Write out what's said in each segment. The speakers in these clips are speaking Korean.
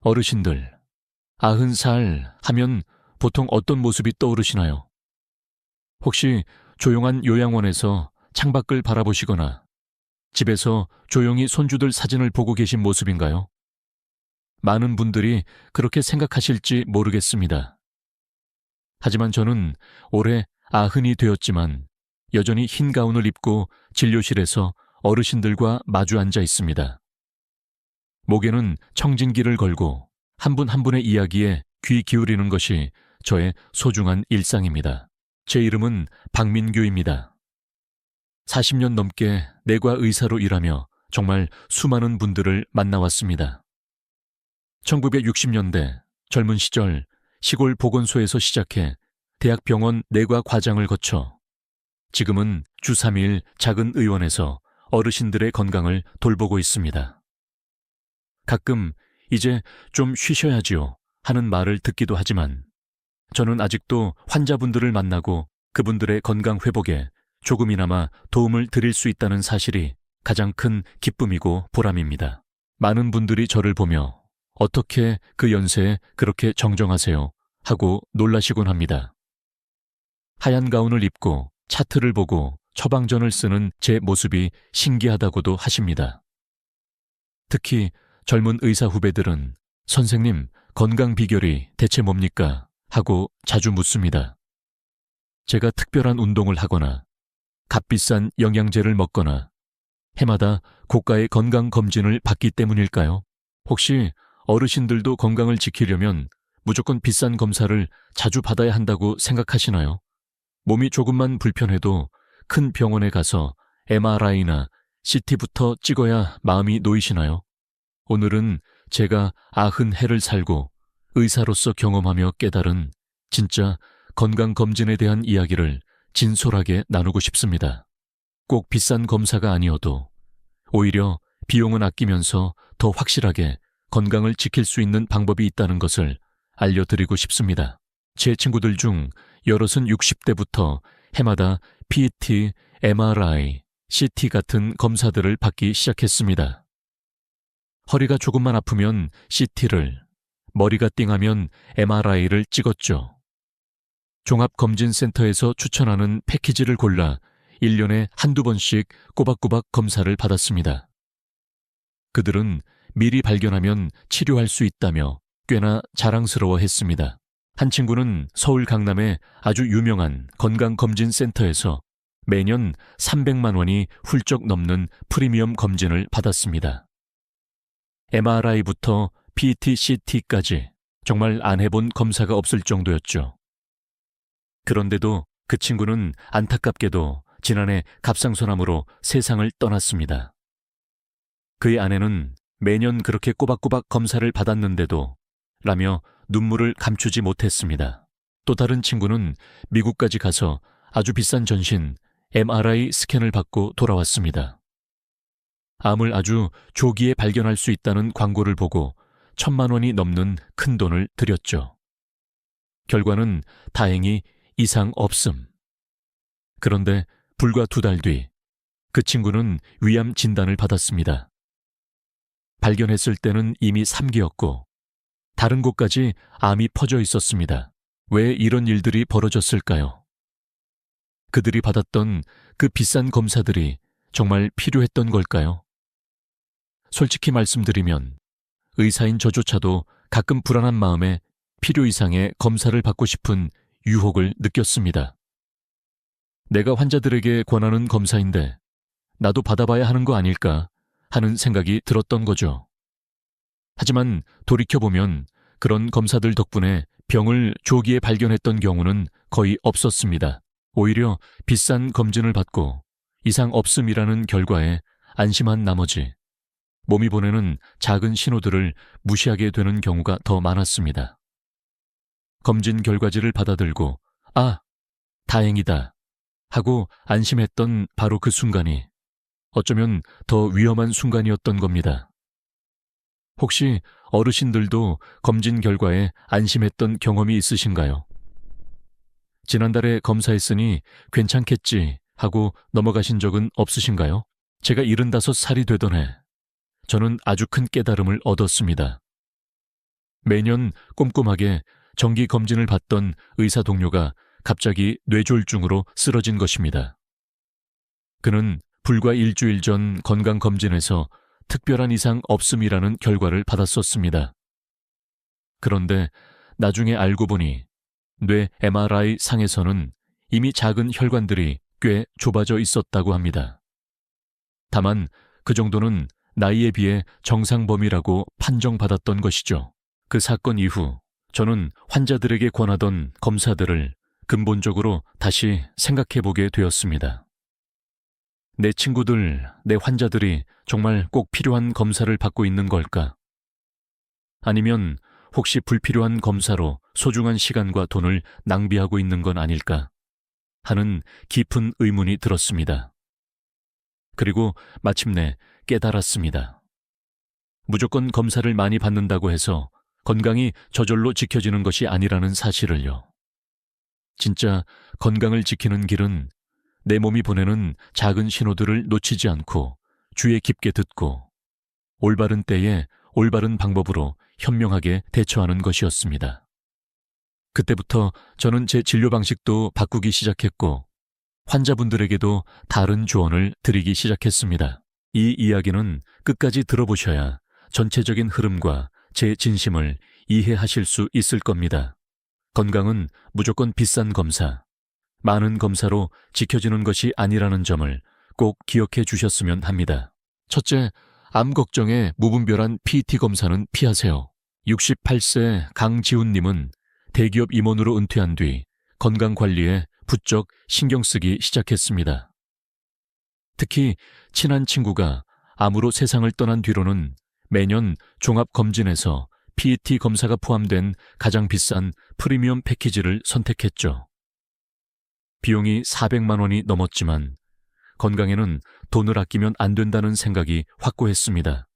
어르신들, 90살 하면 보통 어떤 모습이 떠오르시나요? 혹시 조용한 요양원에서 창밖을 바라보시거나 집에서 조용히 손주들 사진을 보고 계신 모습인가요? 많은 분들이 그렇게 생각하실지 모르겠습니다. 하지만 저는 올해 90이 되었지만 여전히 흰 가운을 입고 진료실에서 어르신들과 마주 앉아 있습니다. 목에는 청진기를 걸고 한 분 한 분의 이야기에 귀 기울이는 것이 저의 소중한 일상입니다. 제 이름은 박민규입니다. 40년 넘게 내과 의사로 일하며 정말 수많은 분들을 만나왔습니다. 1960년대 젊은 시절 시골 보건소에서 시작해 대학병원 내과 과장을 거쳐 지금은 주 3일 작은 의원에서 어르신들의 건강을 돌보고 있습니다. 가끔 이제 좀 쉬셔야지요 하는 말을 듣기도 하지만 저는 아직도 환자분들을 만나고 그분들의 건강 회복에 조금이나마 도움을 드릴 수 있다는 사실이 가장 큰 기쁨이고 보람입니다. 많은 분들이 저를 보며 어떻게 그 연세에 그렇게 정정하세요 하고 놀라시곤 합니다. 하얀 가운을 입고 차트를 보고 처방전을 쓰는 제 모습이 신기하다고도 하십니다. 특히 젊은 의사 후배들은 선생님, 건강 비결이 대체 뭡니까? 하고 자주 묻습니다. 제가 특별한 운동을 하거나 값비싼 영양제를 먹거나 해마다 고가의 건강검진을 받기 때문일까요? 혹시 어르신들도 건강을 지키려면 무조건 비싼 검사를 자주 받아야 한다고 생각하시나요? 몸이 조금만 불편해도 큰 병원에 가서 MRI나 CT부터 찍어야 마음이 놓이시나요? 오늘은 제가 90해를 살고 의사로서 경험하며 깨달은 진짜 건강검진에 대한 이야기를 진솔하게 나누고 싶습니다. 꼭 비싼 검사가 아니어도 오히려 비용은 아끼면서 더 확실하게 건강을 지킬 수 있는 방법이 있다는 것을 알려드리고 싶습니다. 제 친구들 중 여럿은 60대부터 해마다 PET, MRI, CT 같은 검사들을 받기 시작했습니다. 허리가 조금만 아프면 CT를, 머리가 띵하면 MRI를 찍었죠. 종합검진센터에서 추천하는 패키지를 골라 1년에 한두 번씩 꼬박꼬박 검사를 받았습니다. 그들은 미리 발견하면 치료할 수 있다며 꽤나 자랑스러워했습니다. 한 친구는 서울 강남의 아주 유명한 건강검진센터에서 매년 300만 원이 훌쩍 넘는 프리미엄 검진을 받았습니다. MRI부터 PET, CT까지 정말 안 해본 검사가 없을 정도였죠. 그런데도 그 친구는 안타깝게도 지난해 갑상선암으로 세상을 떠났습니다. 그의 아내는 매년 그렇게 꼬박꼬박 검사를 받았는데도 라며 눈물을 감추지 못했습니다. 또 다른 친구는 미국까지 가서 아주 비싼 전신 MRI 스캔을 받고 돌아왔습니다. 암을 아주 조기에 발견할 수 있다는 광고를 보고 1,000만 원이 넘는 큰 돈을 들였죠. 결과는 다행히 이상 없음. 그런데 불과 2달 뒤 그 친구는 위암 진단을 받았습니다. 발견했을 때는 이미 3기였고 다른 곳까지 암이 퍼져 있었습니다. 왜 이런 일들이 벌어졌을까요? 그들이 받았던 그 비싼 검사들이 정말 필요했던 걸까요? 솔직히 말씀드리면 의사인 저조차도 가끔 불안한 마음에 필요 이상의 검사를 받고 싶은 유혹을 느꼈습니다. 내가 환자들에게 권하는 검사인데 나도 받아봐야 하는 거 아닐까 하는 생각이 들었던 거죠. 하지만 돌이켜보면 그런 검사들 덕분에 병을 조기에 발견했던 경우는 거의 없었습니다. 오히려 비싼 검진을 받고 이상 없음이라는 결과에 안심한 나머지 몸이 보내는 작은 신호들을 무시하게 되는 경우가 더 많았습니다. 검진 결과지를 받아들고 다행이다 하고 안심했던 바로 그 순간이 어쩌면 더 위험한 순간이었던 겁니다. 혹시 어르신들도 검진 결과에 안심했던 경험이 있으신가요? 지난달에 검사했으니 괜찮겠지 하고 넘어가신 적은 없으신가요? 제가 75살이 되던 해 저는 아주 큰 깨달음을 얻었습니다. 매년 꼼꼼하게 정기 검진을 받던 의사 동료가 갑자기 뇌졸중으로 쓰러진 것입니다. 그는 불과 일주일 전 건강검진에서 특별한 이상 없음이라는 결과를 받았었습니다. 그런데 나중에 알고 보니 뇌 MRI 상에서는 이미 작은 혈관들이 꽤 좁아져 있었다고 합니다. 다만 그 정도는 나이에 비해 정상 범위라고 판정받았던 것이죠. 그 사건 이후 저는 환자들에게 권하던 검사들을 근본적으로 다시 생각해보게 되었습니다. 내 친구들, 내 환자들이 정말 꼭 필요한 검사를 받고 있는 걸까? 아니면 혹시 불필요한 검사로 소중한 시간과 돈을 낭비하고 있는 건 아닐까? 하는 깊은 의문이 들었습니다. 그리고 마침내 깨달았습니다. 무조건 검사를 많이 받는다고 해서 건강이 저절로 지켜지는 것이 아니라는 사실을요. 진짜 건강을 지키는 길은 내 몸이 보내는 작은 신호들을 놓치지 않고 주의 깊게 듣고 올바른 때에 올바른 방법으로 현명하게 대처하는 것이었습니다. 그때부터 저는 제 진료 방식도 바꾸기 시작했고 환자분들에게도 다른 조언을 드리기 시작했습니다. 이 이야기는 끝까지 들어보셔야 전체적인 흐름과 제 진심을 이해하실 수 있을 겁니다. 건강은 무조건 비싼 검사, 많은 검사로 지켜지는 것이 아니라는 점을 꼭 기억해 주셨으면 합니다. 첫째, 암 걱정에 무분별한 PT 검사는 피하세요. 68세 강지훈님은 대기업 임원으로 은퇴한 뒤 건강관리에 부쩍 신경 쓰기 시작했습니다. 특히 친한 친구가 암으로 세상을 떠난 뒤로는 매년 종합검진에서 PET 검사가 포함된 가장 비싼 프리미엄 패키지를 선택했죠. 비용이 400만 원이 넘었지만 건강에는 돈을 아끼면 안 된다는 생각이 확고했습니다.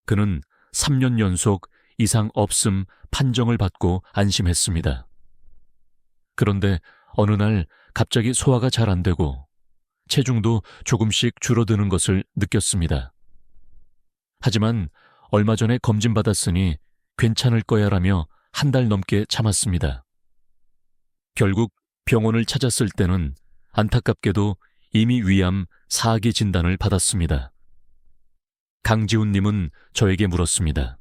그는 3년 연속 이상 없음 판정을 받고 안심했습니다. 그런데 어느 날 갑자기 소화가 잘 안 되고 체중도 조금씩 줄어드는 것을 느꼈습니다. 하지만 얼마 전에 검진받았으니 괜찮을 거야라며 한 달 넘게 참았습니다. 결국 병원을 찾았을 때는 안타깝게도 이미 위암 4기 진단을 받았습니다. 강지훈님은 저에게 물었습니다.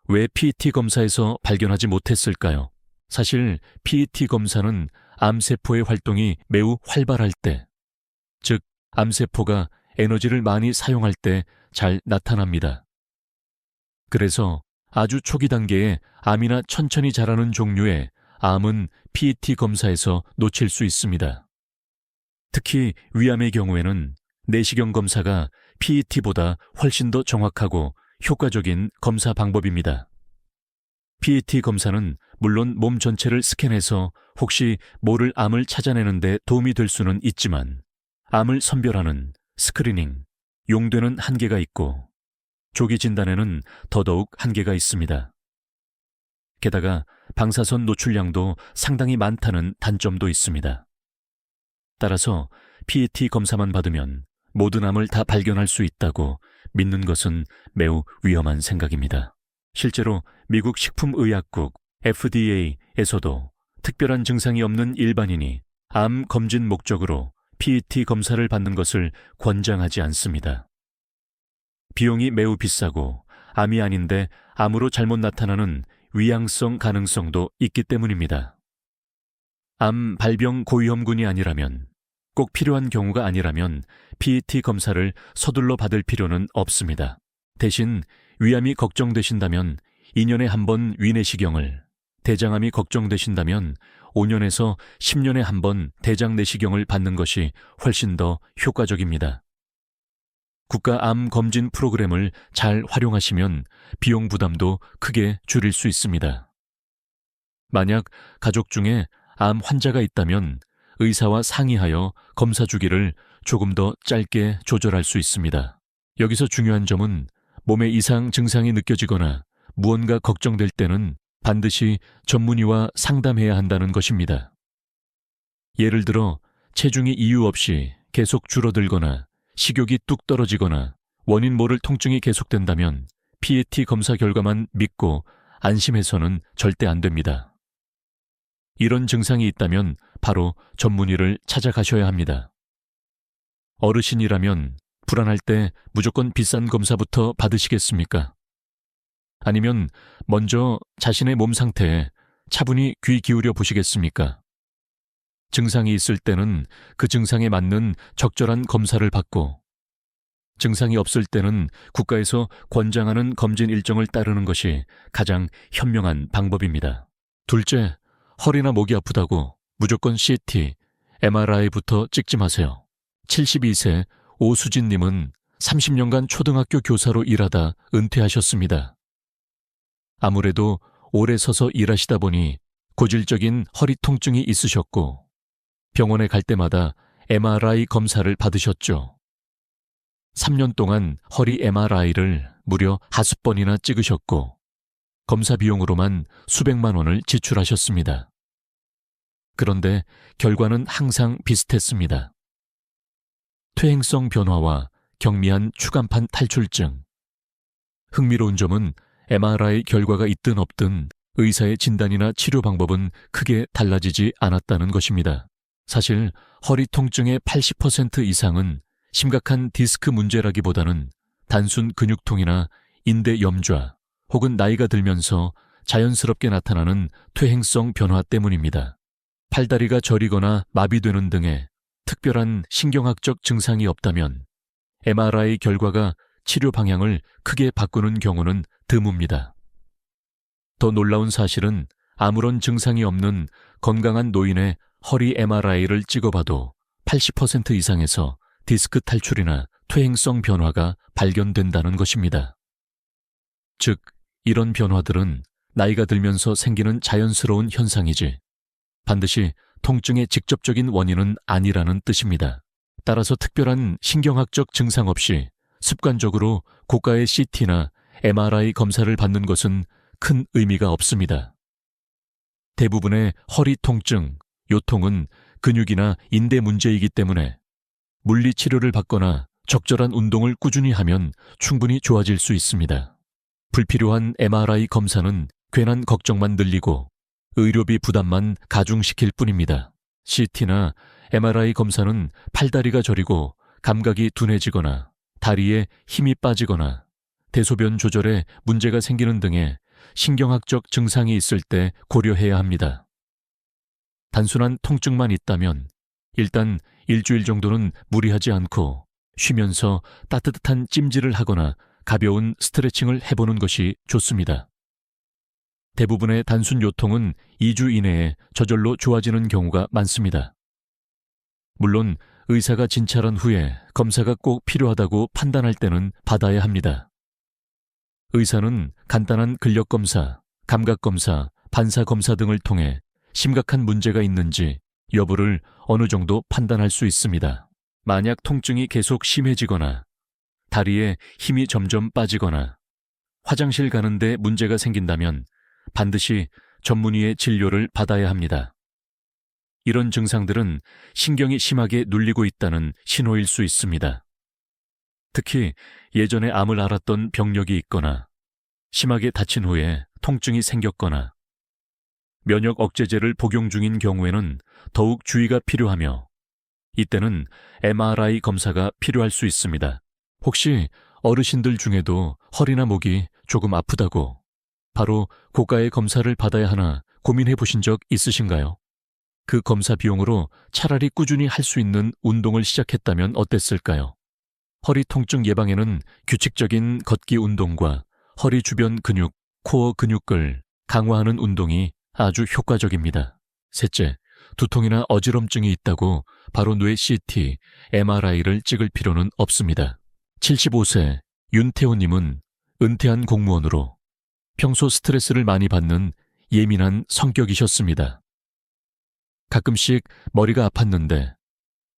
왜 PET 검사에서 발견하지 못했을까요? 사실 PET 검사는 암세포의 활동이 매우 활발할 때, 즉 암세포가 에너지를 많이 사용할 때 잘 나타납니다. 그래서 아주 초기 단계에 암이나 천천히 자라는 종류의 암은 PET 검사에서 놓칠 수 있습니다. 특히 위암의 경우에는 내시경 검사가 PET보다 훨씬 더 정확하고 효과적인 검사 방법입니다. PET 검사는 물론 몸 전체를 스캔해서 혹시 모를 암을 찾아내는 데 도움이 될 수는 있지만 암을 선별하는 스크리닝, 용되는 한계가 있고 조기 진단에는 더더욱 한계가 있습니다. 게다가 방사선 노출량도 상당히 많다는 단점도 있습니다. 따라서 PET 검사만 받으면 모든 암을 다 발견할 수 있다고 믿는 것은 매우 위험한 생각입니다. 실제로 미국 식품의약국 FDA에서도 특별한 증상이 없는 일반인이 암 검진 목적으로 PET 검사를 받는 것을 권장하지 않습니다. 비용이 매우 비싸고 암이 아닌데 암으로 잘못 나타나는 위양성 가능성도 있기 때문입니다. 암 발병 고위험군이 아니라면, 꼭 필요한 경우가 아니라면 PET 검사를 서둘러 받을 필요는 없습니다. 대신 위암이 걱정되신다면 2년에 한 번 위내시경을, 대장암이 걱정되신다면 5년에서 10년에 한 번 대장 내시경을 받는 것이 훨씬 더 효과적입니다. 국가 암 검진 프로그램을 잘 활용하시면 비용 부담도 크게 줄일 수 있습니다. 만약 가족 중에 암 환자가 있다면 의사와 상의하여 검사 주기를 조금 더 짧게 조절할 수 있습니다. 여기서 중요한 점은 몸에 이상 증상이 느껴지거나 무언가 걱정될 때는 반드시 전문의와 상담해야 한다는 것입니다. 예를 들어 체중이 이유 없이 계속 줄어들거나 식욕이 뚝 떨어지거나 원인 모를 통증이 계속된다면 PET 검사 결과만 믿고 안심해서는 절대 안 됩니다. 이런 증상이 있다면 바로 전문의를 찾아가셔야 합니다. 어르신이라면 불안할 때 무조건 비싼 검사부터 받으시겠습니까? 아니면 먼저 자신의 몸 상태에 차분히 귀 기울여 보시겠습니까? 증상이 있을 때는 그 증상에 맞는 적절한 검사를 받고, 증상이 없을 때는 국가에서 권장하는 검진 일정을 따르는 것이 가장 현명한 방법입니다. 둘째, 허리나 목이 아프다고 무조건 CT, MRI부터 찍지 마세요. 72세 오수진님은 30년간 초등학교 교사로 일하다 은퇴하셨습니다. 아무래도 오래 서서 일하시다 보니 고질적인 허리 통증이 있으셨고, 병원에 갈 때마다 MRI 검사를 받으셨죠. 3년 동안 허리 MRI를 무려 5번이나 찍으셨고, 검사 비용으로만 수백만 원을 지출하셨습니다. 그런데 결과는 항상 비슷했습니다. 퇴행성 변화와 경미한 추간판 탈출증. 흥미로운 점은 MRI 결과가 있든 없든 의사의 진단이나 치료 방법은 크게 달라지지 않았다는 것입니다. 사실 허리 통증의 80% 이상은 심각한 디스크 문제라기보다는 단순 근육통이나 인대 염좌 혹은 나이가 들면서 자연스럽게 나타나는 퇴행성 변화 때문입니다. 팔다리가 저리거나 마비되는 등의 특별한 신경학적 증상이 없다면 MRI 결과가 치료 방향을 크게 바꾸는 경우는 드뭅니다. 더 놀라운 사실은 아무런 증상이 없는 건강한 노인의 허리 MRI를 찍어봐도 80% 이상에서 디스크 탈출이나 퇴행성 변화가 발견된다는 것입니다. 즉, 이런 변화들은 나이가 들면서 생기는 자연스러운 현상이지 반드시 통증의 직접적인 원인은 아니라는 뜻입니다. 따라서 특별한 신경학적 증상 없이 습관적으로 고가의 CT나 MRI 검사를 받는 것은 큰 의미가 없습니다. 대부분의 허리 통증, 요통은 근육이나 인대 문제이기 때문에 물리치료를 받거나 적절한 운동을 꾸준히 하면 충분히 좋아질 수 있습니다. 불필요한 MRI 검사는 괜한 걱정만 늘리고 의료비 부담만 가중시킬 뿐입니다. CT나 MRI 검사는 팔다리가 저리고 감각이 둔해지거나 다리에 힘이 빠지거나 대소변 조절에 문제가 생기는 등의 신경학적 증상이 있을 때 고려해야 합니다. 단순한 통증만 있다면 일단 일주일 정도는 무리하지 않고 쉬면서 따뜻한 찜질을 하거나 가벼운 스트레칭을 해보는 것이 좋습니다. 대부분의 단순 요통은 2주 이내에 저절로 좋아지는 경우가 많습니다. 물론 의사가 진찰한 후에 검사가 꼭 필요하다고 판단할 때는 받아야 합니다. 의사는 간단한 근력검사, 감각검사, 반사검사 등을 통해 심각한 문제가 있는지 여부를 어느 정도 판단할 수 있습니다. 만약 통증이 계속 심해지거나 다리에 힘이 점점 빠지거나 화장실 가는데 문제가 생긴다면 반드시 전문의의 진료를 받아야 합니다. 이런 증상들은 신경이 심하게 눌리고 있다는 신호일 수 있습니다. 특히 예전에 암을 앓았던 병력이 있거나 심하게 다친 후에 통증이 생겼거나 면역 억제제를 복용 중인 경우에는 더욱 주의가 필요하며 이때는 MRI 검사가 필요할 수 있습니다. 혹시 어르신들 중에도 허리나 목이 조금 아프다고 바로 고가의 검사를 받아야 하나 고민해 보신 적 있으신가요? 그 검사 비용으로 차라리 꾸준히 할 수 있는 운동을 시작했다면 어땠을까요? 허리 통증 예방에는 규칙적인 걷기 운동과 허리 주변 근육, 코어 근육을 강화하는 운동이 아주 효과적입니다. 셋째, 두통이나 어지럼증이 있다고 바로 뇌 CT, MRI를 찍을 필요는 없습니다. 75세 윤태호님은 은퇴한 공무원으로 평소 스트레스를 많이 받는 예민한 성격이셨습니다. 가끔씩 머리가 아팠는데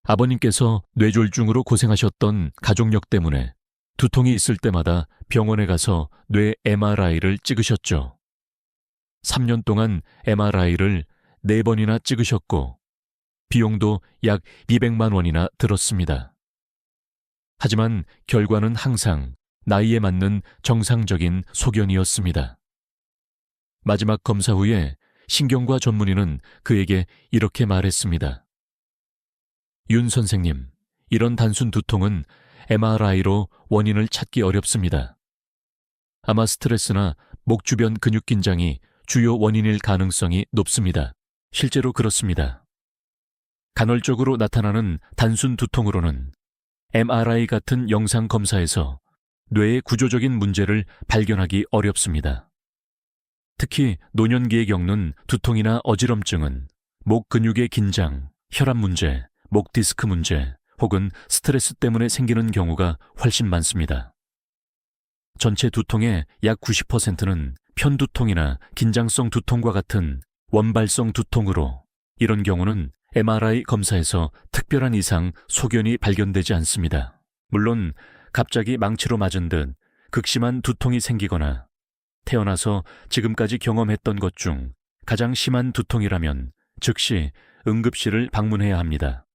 아버님께서 뇌졸중으로 고생하셨던 가족력 때문에 두통이 있을 때마다 병원에 가서 뇌 MRI를 찍으셨죠. 3년 동안 MRI를 4번이나 찍으셨고 비용도 약 200만 원이나 들었습니다. 하지만 결과는 항상 나이에 맞는 정상적인 소견이었습니다. 마지막 검사 후에 신경과 전문의는 그에게 이렇게 말했습니다. 윤 선생님, 이런 단순 두통은 MRI로 원인을 찾기 어렵습니다. 아마 스트레스나 목 주변 근육 긴장이 주요 원인일 가능성이 높습니다. 실제로 그렇습니다. 간헐적으로 나타나는 단순 두통으로는 MRI 같은 영상 검사에서 뇌의 구조적인 문제를 발견하기 어렵습니다. 특히 노년기에 겪는 두통이나 어지럼증은 목 근육의 긴장, 혈압 문제, 목 디스크 문제 혹은 스트레스 때문에 생기는 경우가 훨씬 많습니다. 전체 두통의 약 90%는 편두통이나 긴장성 두통과 같은 원발성 두통으로, 이런 경우는 MRI 검사에서 특별한 이상 소견이 발견되지 않습니다. 물론 갑자기 망치로 맞은 듯 극심한 두통이 생기거나 태어나서 지금까지 경험했던 것 중 가장 심한 두통이라면 즉시 응급실을 방문해야 합니다.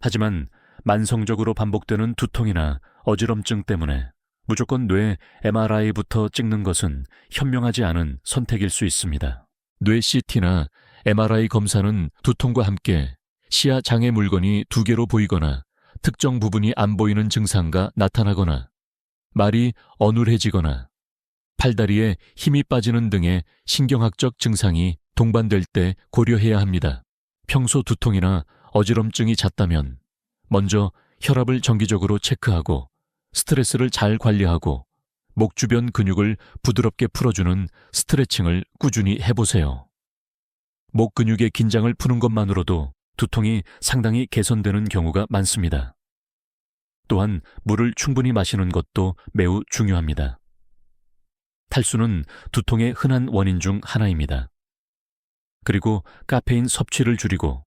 하지만 만성적으로 반복되는 두통이나 어지럼증 때문에 무조건 뇌 MRI부터 찍는 것은 현명하지 않은 선택일 수 있습니다. 뇌 CT나 MRI 검사는 두통과 함께 시야 장애 물건이 2개로 보이거나 특정 부분이 안 보이는 증상과 나타나거나 말이 어눌해지거나 팔다리에 힘이 빠지는 등의 신경학적 증상이 동반될 때 고려해야 합니다. 평소 두통이나 어지럼증이 잦다면 먼저 혈압을 정기적으로 체크하고 스트레스를 잘 관리하고 목 주변 근육을 부드럽게 풀어주는 스트레칭을 꾸준히 해보세요. 목 근육의 긴장을 푸는 것만으로도 두통이 상당히 개선되는 경우가 많습니다. 또한 물을 충분히 마시는 것도 매우 중요합니다. 탈수는 두통의 흔한 원인 중 하나입니다. 그리고 카페인 섭취를 줄이고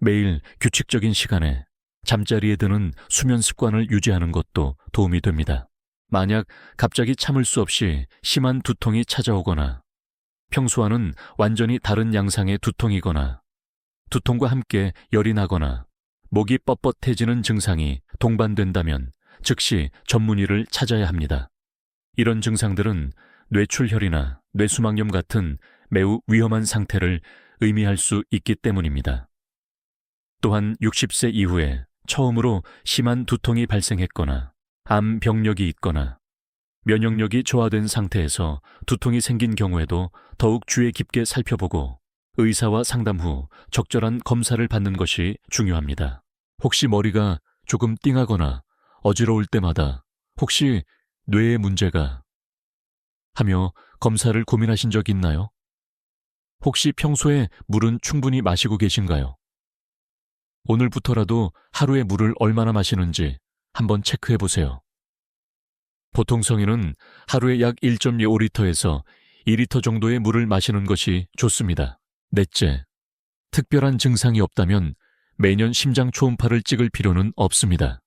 매일 규칙적인 시간에 잠자리에 드는 수면 습관을 유지하는 것도 도움이 됩니다. 만약 갑자기 참을 수 없이 심한 두통이 찾아오거나 평소와는 완전히 다른 양상의 두통이거나 두통과 함께 열이 나거나 목이 뻣뻣해지는 증상이 동반된다면 즉시 전문의를 찾아야 합니다. 이런 증상들은 뇌출혈이나 뇌수막염 같은 매우 위험한 상태를 의미할 수 있기 때문입니다. 또한 60세 이후에 처음으로 심한 두통이 발생했거나 암 병력이 있거나 면역력이 저하된 상태에서 두통이 생긴 경우에도 더욱 주의 깊게 살펴보고 의사와 상담 후 적절한 검사를 받는 것이 중요합니다. 혹시 머리가 조금 띵하거나 어지러울 때마다 혹시 뇌에 문제가 하며 검사를 고민하신 적 있나요? 혹시 평소에 물은 충분히 마시고 계신가요? 오늘부터라도 하루에 물을 얼마나 마시는지 한번 체크해 보세요. 보통 성인은 하루에 약 1.25리터에서 2리터 정도의 물을 마시는 것이 좋습니다. 넷째, 특별한 증상이 없다면 매년 심장 초음파를 찍을 필요는 없습니다.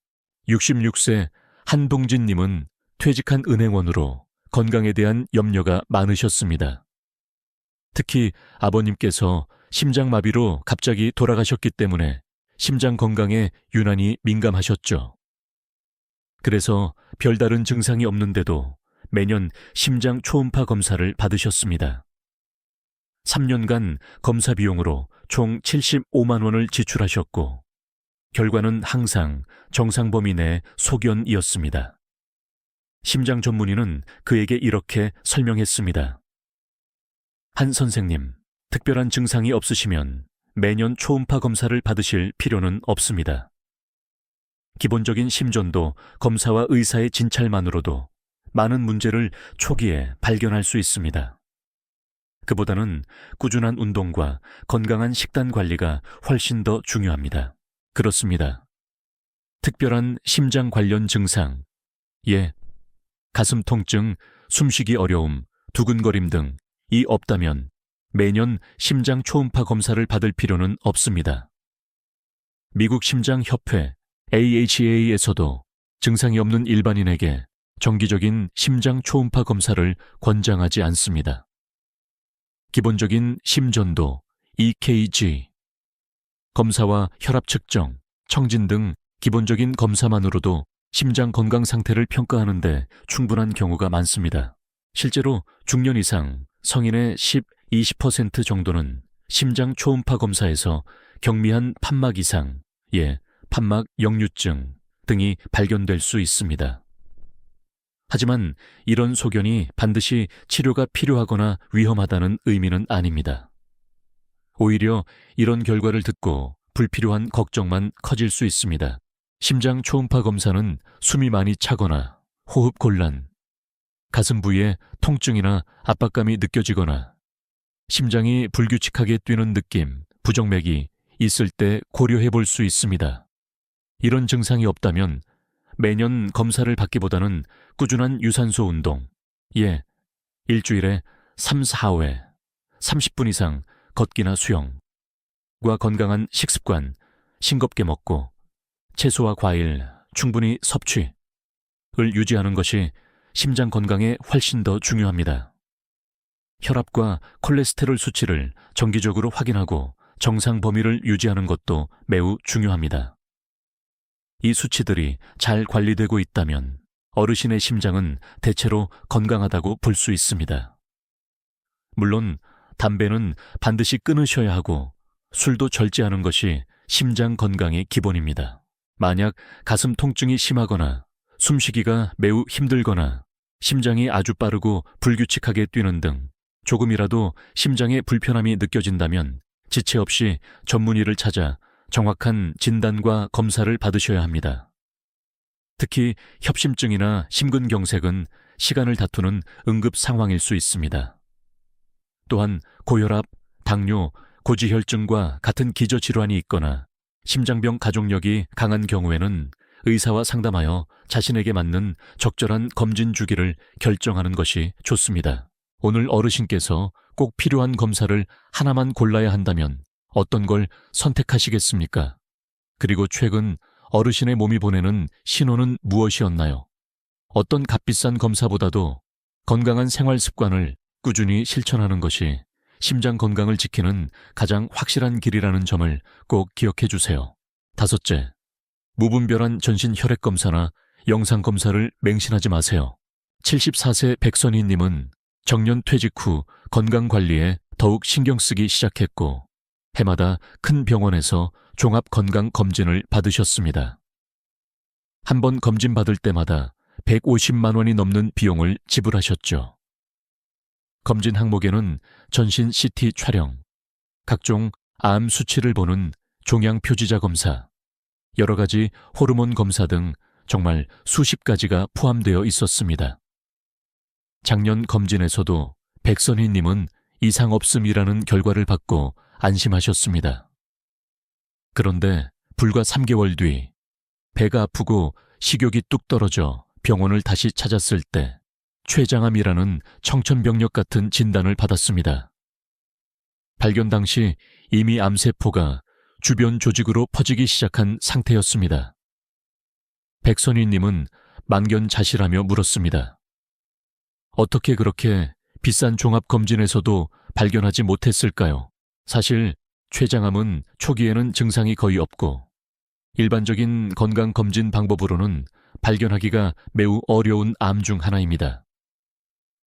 66세 한동진님은 퇴직한 은행원으로 건강에 대한 염려가 많으셨습니다. 특히 아버님께서 심장마비로 갑자기 돌아가셨기 때문에 심장 건강에 유난히 민감하셨죠. 그래서 별다른 증상이 없는데도 매년 심장 초음파 검사를 받으셨습니다. 3년간 검사 비용으로 총 75만 원을 지출하셨고 결과는 항상 정상 범위 내 소견이었습니다. 심장 전문의는 그에게 이렇게 설명했습니다. 한 선생님, 특별한 증상이 없으시면 매년 초음파 검사를 받으실 필요는 없습니다. 기본적인 심전도 검사와 의사의 진찰만으로도 많은 문제를 초기에 발견할 수 있습니다. 그보다는 꾸준한 운동과 건강한 식단 관리가 훨씬 더 중요합니다. 그렇습니다. 특별한 심장 관련 증상, 가슴 통증, 숨쉬기 어려움, 두근거림 등이 없다면 매년 심장 초음파 검사를 받을 필요는 없습니다. 미국 심장협회 AHA에서도 증상이 없는 일반인에게 정기적인 심장 초음파 검사를 권장하지 않습니다. 기본적인 심전도 EKG, 검사와 혈압 측정, 청진 등 기본적인 검사만으로도 심장 건강 상태를 평가하는데 충분한 경우가 많습니다. 실제로 중년 이상 성인의 10-20% 정도는 심장 초음파 검사에서 경미한 판막 이상, 판막 역류증 등이 발견될 수 있습니다. 하지만 이런 소견이 반드시 치료가 필요하거나 위험하다는 의미는 아닙니다. 오히려 이런 결과를 듣고 불필요한 걱정만 커질 수 있습니다. 심장 초음파 검사는 숨이 많이 차거나 호흡 곤란, 가슴 부위에 통증이나 압박감이 느껴지거나 심장이 불규칙하게 뛰는 느낌, 부정맥이 있을 때 고려해 볼 수 있습니다. 이런 증상이 없다면 매년 검사를 받기보다는 꾸준한 유산소 운동, 일주일에 3-4회, 30분 이상 걷기나 수영과 건강한 식습관, 싱겁게 먹고 채소와 과일, 충분히 섭취를 유지하는 것이 심장 건강에 훨씬 더 중요합니다. 혈압과 콜레스테롤 수치를 정기적으로 확인하고 정상 범위를 유지하는 것도 매우 중요합니다. 이 수치들이 잘 관리되고 있다면 어르신의 심장은 대체로 건강하다고 볼 수 있습니다. 물론 담배는 반드시 끊으셔야 하고 술도 절제하는 것이 심장 건강의 기본입니다. 만약 가슴 통증이 심하거나 숨쉬기가 매우 힘들거나 심장이 아주 빠르고 불규칙하게 뛰는 등 조금이라도 심장에 불편함이 느껴진다면 지체 없이 전문의를 찾아 정확한 진단과 검사를 받으셔야 합니다. 특히 협심증이나 심근경색은 시간을 다투는 응급 상황일 수 있습니다. 또한 고혈압, 당뇨, 고지혈증과 같은 기저질환이 있거나 심장병 가족력이 강한 경우에는 의사와 상담하여 자신에게 맞는 적절한 검진 주기를 결정하는 것이 좋습니다. 오늘 어르신께서 꼭 필요한 검사를 하나만 골라야 한다면 어떤 걸 선택하시겠습니까? 그리고 최근 어르신의 몸이 보내는 신호는 무엇이었나요? 어떤 값비싼 검사보다도 건강한 생활 습관을 꾸준히 실천하는 것이 심장 건강을 지키는 가장 확실한 길이라는 점을 꼭 기억해 주세요. 5째, 무분별한 전신 혈액 검사나 영상 검사를 맹신하지 마세요. 74세 백선희님은 정년 퇴직 후 건강 관리에 더욱 신경 쓰기 시작했고 해마다 큰 병원에서 종합 건강 검진을 받으셨습니다. 한 번 검진 받을 때마다 150만 원이 넘는 비용을 지불하셨죠. 검진 항목에는 전신 CT 촬영, 각종 암 수치를 보는 종양 표지자 검사, 여러 가지 호르몬 검사 등 정말 수십 가지가 포함되어 있었습니다. 작년 검진에서도 백선희님은 이상 없음이라는 결과를 받고 안심하셨습니다. 그런데 불과 3개월 뒤 배가 아프고 식욕이 뚝 떨어져 병원을 다시 찾았을 때 췌장암이라는 청천벽력 같은 진단을 받았습니다. 발견 당시 이미 암세포가 주변 조직으로 퍼지기 시작한 상태였습니다. 백선희님은 만견자실하며 물었습니다. 어떻게 그렇게 비싼 종합검진에서도 발견하지 못했을까요? 사실 췌장암은 초기에는 증상이 거의 없고 일반적인 건강검진 방법으로는 발견하기가 매우 어려운 암 중 하나입니다.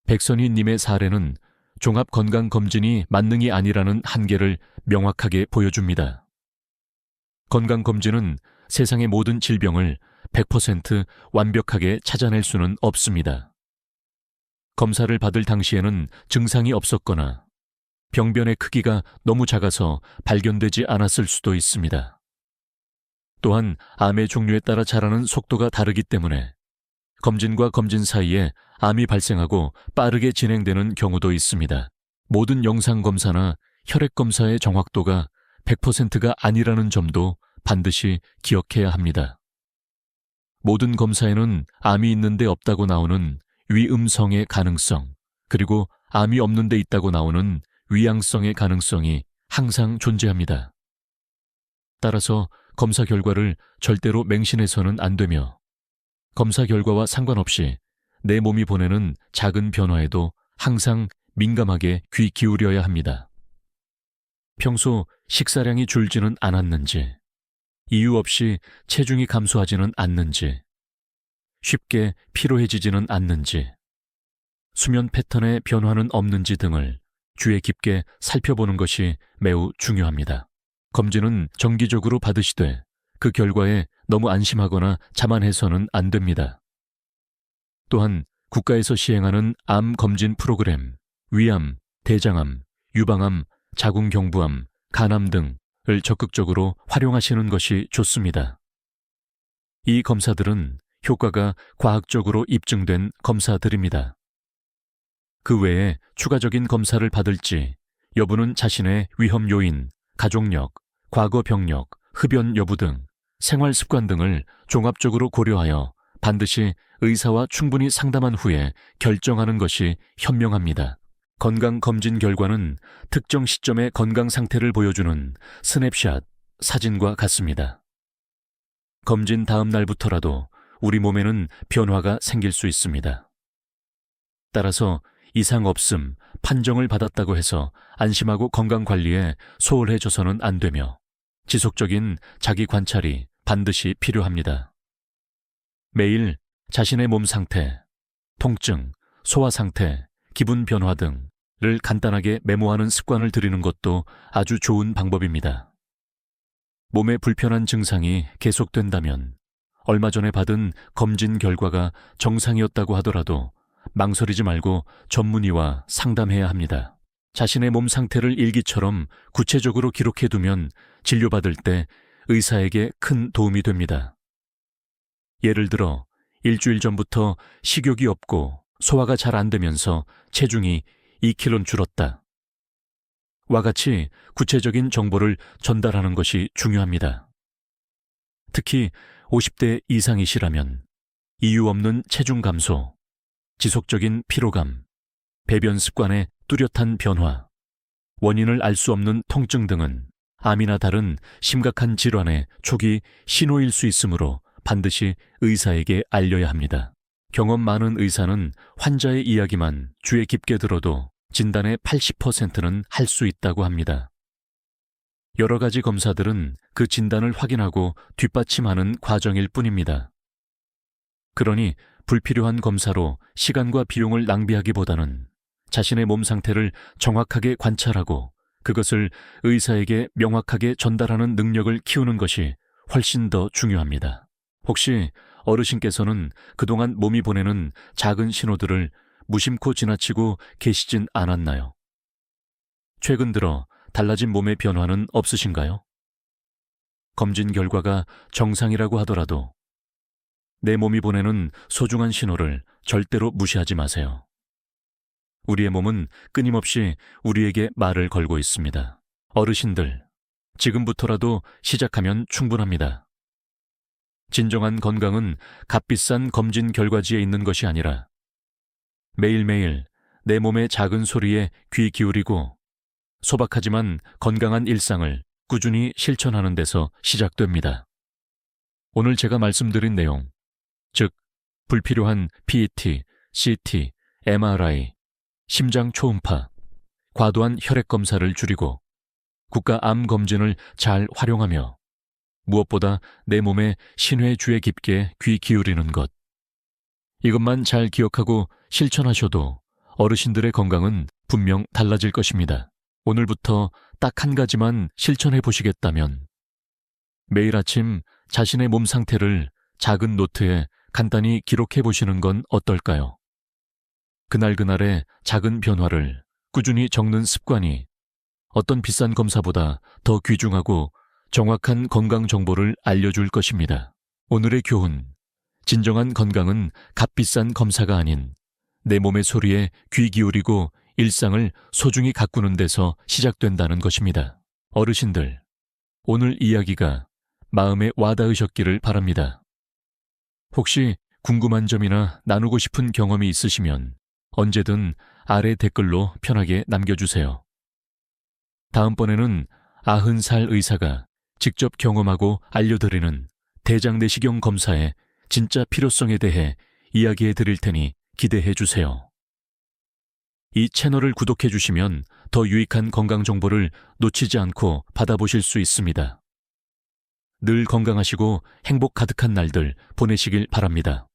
백선희님의 사례는 종합건강검진이 만능이 아니라는 한계를 명확하게 보여줍니다. 건강검진은 세상의 모든 질병을 100% 완벽하게 찾아낼 수는 없습니다. 검사를 받을 당시에는 증상이 없었거나 병변의 크기가 너무 작아서 발견되지 않았을 수도 있습니다. 또한 암의 종류에 따라 자라는 속도가 다르기 때문에 검진과 검진 사이에 암이 발생하고 빠르게 진행되는 경우도 있습니다. 모든 영상검사나 혈액검사의 정확도가 100%가 아니라는 점도 반드시 기억해야 합니다. 모든 검사에는 암이 있는데 없다고 나오는 위음성의 가능성, 그리고 암이 없는데 있다고 나오는 위양성의 가능성이 항상 존재합니다. 따라서 검사 결과를 절대로 맹신해서는 안 되며 검사 결과와 상관없이 내 몸이 보내는 작은 변화에도 항상 민감하게 귀 기울여야 합니다. 평소 식사량이 줄지는 않았는지, 이유 없이 체중이 감소하지는 않는지, 쉽게 피로해지지는 않는지, 수면 패턴의 변화는 없는지 등을 주의 깊게 살펴보는 것이 매우 중요합니다. 검진은 정기적으로 받으시되 그 결과에 너무 안심하거나 자만해서는 안 됩니다. 또한 국가에서 시행하는 암 검진 프로그램, 위암, 대장암, 유방암, 자궁경부암, 간암 등을 적극적으로 활용하시는 것이 좋습니다. 이 검사들은 효과가 과학적으로 입증된 검사들입니다. 그 외에 추가적인 검사를 받을지 여부는 자신의 위험 요인, 가족력, 과거 병력, 흡연 여부 등 생활 습관 등을 종합적으로 고려하여 반드시 의사와 충분히 상담한 후에 결정하는 것이 현명합니다. 건강검진 결과는 특정 시점의 건강 상태를 보여주는 스냅샷, 사진과 같습니다. 검진 다음 날부터라도 우리 몸에는 변화가 생길 수 있습니다. 따라서 이상 없음, 판정을 받았다고 해서 안심하고 건강관리에 소홀해져서는 안 되며 지속적인 자기 관찰이 반드시 필요합니다. 매일 자신의 몸 상태, 통증, 소화 상태, 기분 변화 등을 간단하게 메모하는 습관을 들이는 것도 아주 좋은 방법입니다. 몸에 불편한 증상이 계속된다면 얼마 전에 받은 검진 결과가 정상이었다고 하더라도 망설이지 말고 전문의와 상담해야 합니다. 자신의 몸 상태를 일기처럼 구체적으로 기록해두면 진료받을 때 의사에게 큰 도움이 됩니다. 예를 들어 일주일 전부터 식욕이 없고 소화가 잘 안 되면서 체중이 2kg 줄었다. 와 같이 구체적인 정보를 전달하는 것이 중요합니다. 특히 50대 이상이시라면 이유 없는 체중 감소, 지속적인 피로감, 배변 습관의 뚜렷한 변화, 원인을 알 수 없는 통증 등은 암이나 다른 심각한 질환의 초기 신호일 수 있으므로 반드시 의사에게 알려야 합니다. 경험 많은 의사는 환자의 이야기만 주의 깊게 들어도 진단의 80%는 할 수 있다고 합니다. 여러 가지 검사들은 그 진단을 확인하고 뒷받침하는 과정일 뿐입니다. 그러니 불필요한 검사로 시간과 비용을 낭비하기보다는 자신의 몸 상태를 정확하게 관찰하고 그것을 의사에게 명확하게 전달하는 능력을 키우는 것이 훨씬 더 중요합니다. 혹시 어르신께서는 그동안 몸이 보내는 작은 신호들을 무심코 지나치고 계시진 않았나요? 최근 들어 달라진 몸의 변화는 없으신가요? 검진 결과가 정상이라고 하더라도 내 몸이 보내는 소중한 신호를 절대로 무시하지 마세요. 우리의 몸은 끊임없이 우리에게 말을 걸고 있습니다. 어르신들, 지금부터라도 시작하면 충분합니다. 진정한 건강은 값비싼 검진 결과지에 있는 것이 아니라 매일매일 내 몸의 작은 소리에 귀 기울이고 소박하지만 건강한 일상을 꾸준히 실천하는 데서 시작됩니다. 오늘 제가 말씀드린 내용, 즉 불필요한 PET, CT, MRI, 심장 초음파, 과도한 혈액 검사를 줄이고 국가 암 검진을 잘 활용하며 무엇보다 내 몸의 신회주에 깊게 귀 기울이는 것. 이것만 잘 기억하고 실천하셔도 어르신들의 건강은 분명 달라질 것입니다. 오늘부터 딱 한 가지만 실천해 보시겠다면 매일 아침 자신의 몸 상태를 작은 노트에 간단히 기록해 보시는 건 어떨까요? 그날그날의 작은 변화를 꾸준히 적는 습관이 어떤 비싼 검사보다 더 귀중하고 정확한 건강 정보를 알려줄 것입니다. 오늘의 교훈, 진정한 건강은 값비싼 검사가 아닌 내 몸의 소리에 귀 기울이고 일상을 소중히 가꾸는 데서 시작된다는 것입니다. 어르신들, 오늘 이야기가 마음에 와닿으셨기를 바랍니다. 혹시 궁금한 점이나 나누고 싶은 경험이 있으시면 언제든 아래 댓글로 편하게 남겨주세요. 다음번에는 90살 의사가 직접 경험하고 알려드리는 대장내시경 검사의 진짜 필요성에 대해 이야기해 드릴 테니 기대해 주세요. 이 채널을 구독해 주시면 더 유익한 건강 정보를 놓치지 않고 받아보실 수 있습니다. 늘 건강하시고 행복 가득한 날들 보내시길 바랍니다.